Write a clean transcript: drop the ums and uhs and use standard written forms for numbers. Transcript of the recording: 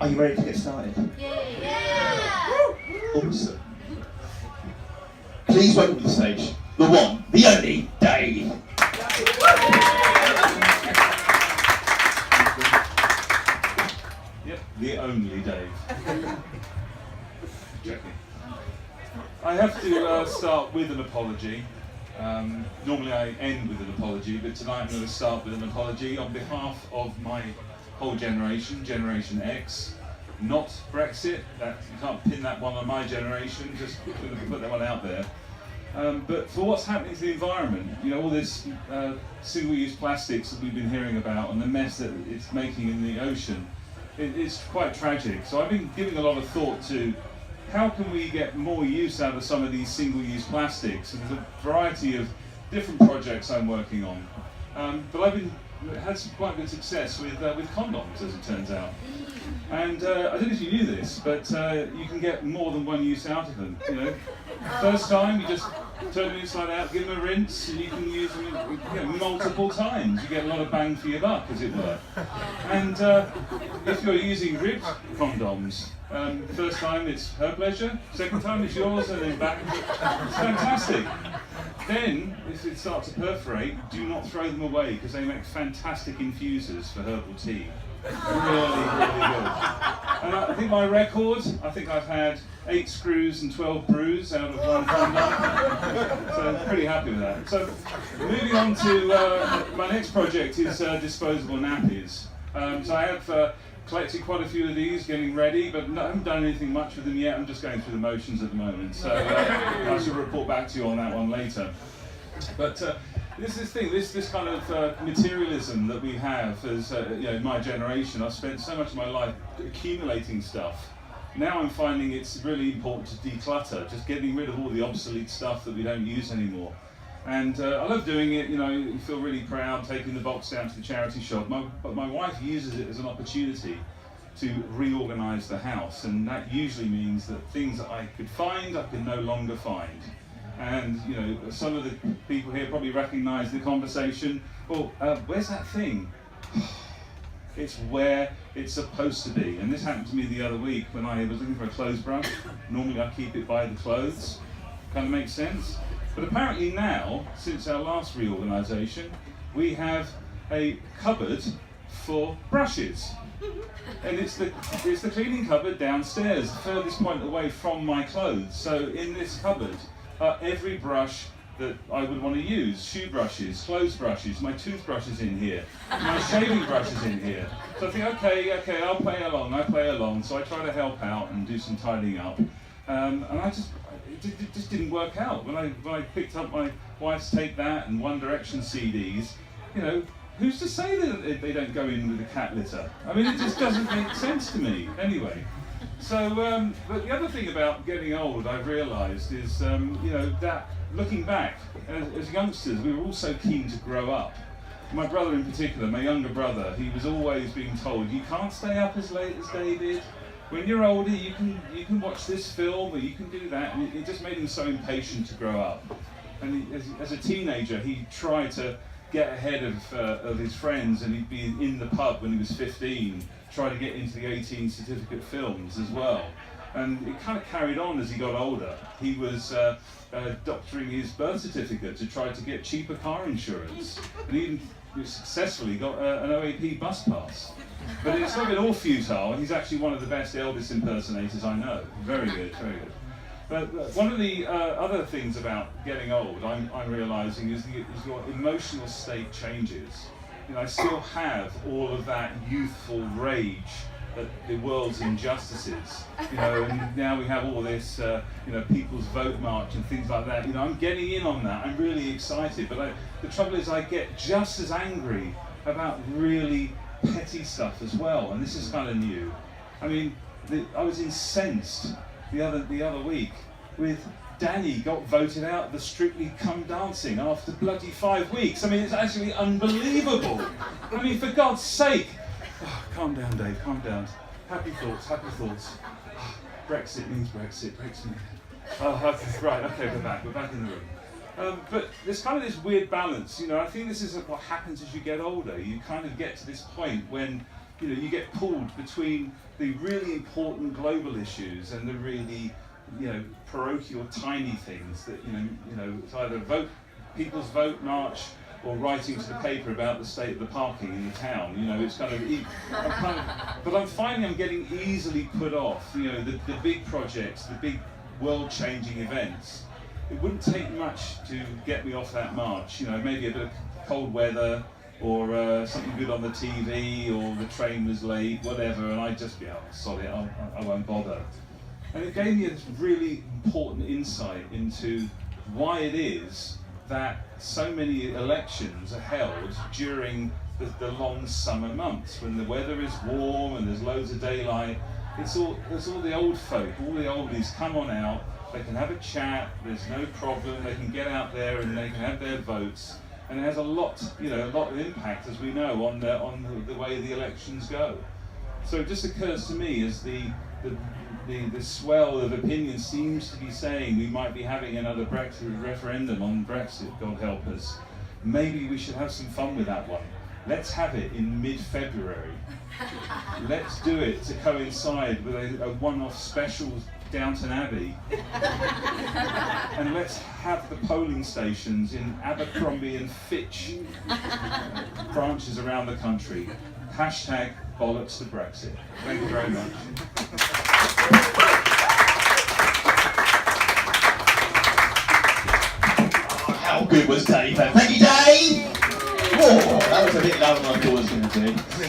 Are you ready to get started? Yeah. Awesome. Please welcome to the stage the one, the only Dave. Yep, the only Dave. Checking. I have to start with an apology. Normally I end with an apology, but tonight I'm going to start with an apology on behalf of my whole generation, Generation X. Not Brexit, that you can't pin that one on my generation, just put that one out there. But for what's happening to the environment, you know, all this single-use plastics that we've been hearing about and the mess that it's making in the ocean, it's quite tragic. So I've been giving a lot of thought to how can we get more use out of some of these single-use plastics, and there's a variety of different projects I'm working on. But I've had some quite good success with condoms, as it turns out. And I don't know if you knew this, but you can get more than one use out of them. You know, first time you just turn them inside out, give them a rinse, and you can use them multiple times. You get a lot of bang for your buck, as it were. And if you're using ribbed condoms, first time it's her pleasure, second time it's yours, and then back. It's fantastic. Then, if it starts to perforate, do not throw them away because they make fantastic infusers for herbal tea. Really, really good. And I think my record, I think I've had 8 screws and 12 brews out of one condom. So I'm pretty happy with that. So moving on to my next project is disposable nappies. So I have collected quite a few of these, getting ready, but I haven't done anything much with them yet. I'm just going through the motions at the moment. So I shall report back to you on that one later. But this kind of materialism that we have as my generation. I've spent so much of my life accumulating stuff. Now I'm finding it's really important to declutter, just getting rid of all the obsolete stuff that we don't use anymore. And I love doing it, you feel really proud taking the box down to the charity shop, but my wife uses it as an opportunity to reorganise the house, and that usually means that things that I could find, I can no longer find. And some of the people here probably recognise the conversation. Well, where's that thing? It's where it's supposed to be. And this happened to me the other week when I was looking for a clothes brush. Normally I keep it by the clothes. Kind of makes sense. But apparently now, since our last reorganisation, we have a cupboard for brushes. And it's the cleaning cupboard downstairs, the furthest point away from my clothes. So in this cupboard, every brush that I would want to use, shoe brushes, clothes brushes, my toothbrush is in here, my shaving brush is in here. So I think, okay, I'll play along. So I try to help out and do some tidying up. And it just didn't work out. When I picked up my wife's Take That and One Direction CDs, who's to say that they don't go in with the cat litter? I mean, it just doesn't make sense to me. Anyway. So, but the other thing about getting old, I've realised, is, that looking back, as youngsters, we were all so keen to grow up. My brother in particular, my younger brother, he was always being told, you can't stay up as late as David. When you're older, you can watch this film, or you can do that. And it just made him so impatient to grow up. And as a teenager, he tried to get ahead of his friends, and he'd be in the pub when he was 15, try to get into the 18 certificate films as well. And it kind of carried on as he got older. He was doctoring his birth certificate to try to get cheaper car insurance, and even successfully got an OAP bus pass. But it's not been all futile, and he's actually one of the best Elvis impersonators I know. Very good, very good. But one of the other things about getting old, I'm realising, is your emotional state changes. I still have all of that youthful rage at the world's injustices, and now we have all this, People's Vote March and things like that. I'm getting in on that. I'm really excited, but the trouble is I get just as angry about really petty stuff as well, and this is kind of new. I mean, I was incensed the other week with Danny got voted out of the Strictly Come Dancing after bloody 5 weeks. I mean, it's actually unbelievable. I mean, for God's sake. Oh, calm down, Dave, calm down. Happy thoughts, happy thoughts. Brexit means Brexit. Oh, okay, right, okay, we're back in the room. But there's kind of this weird balance, I think this is what happens as you get older. You kind of get to this point when you get pulled between the really important global issues and the really, parochial, tiny things that, it's either people's vote march or writing to the paper about the state of the parking in the town. It's but I'm finding I'm getting easily put off. The big projects, the big world-changing events. It wouldn't take much to get me off that march. Maybe a bit of cold weather, or something good on the TV, or the train was late, whatever, and I'd just be, sorry, I won't bother. And it gave me a really important insight into why it is that so many elections are held during the long summer months, when the weather is warm and there's loads of daylight. It's all the old folk, all the oldies come on out, they can have a chat, there's no problem, they can get out there and they can have their votes. And it has a lot of impact, as we know, on the way the elections go. So it just occurs to me, as the swell of opinion seems to be saying we might be having another Brexit referendum on Brexit, God help us. Maybe we should have some fun with that one. Let's have it in mid-February. Let's do it to coincide with a one-off special Downton Abbey. And let's have the polling stations in Abercrombie and Fitch branches around the country. Hashtag bollocks to Brexit. Thank you very much. How good was Dave? Thank you, Dave! Oh, that was a bit lower than I thought it was going to be.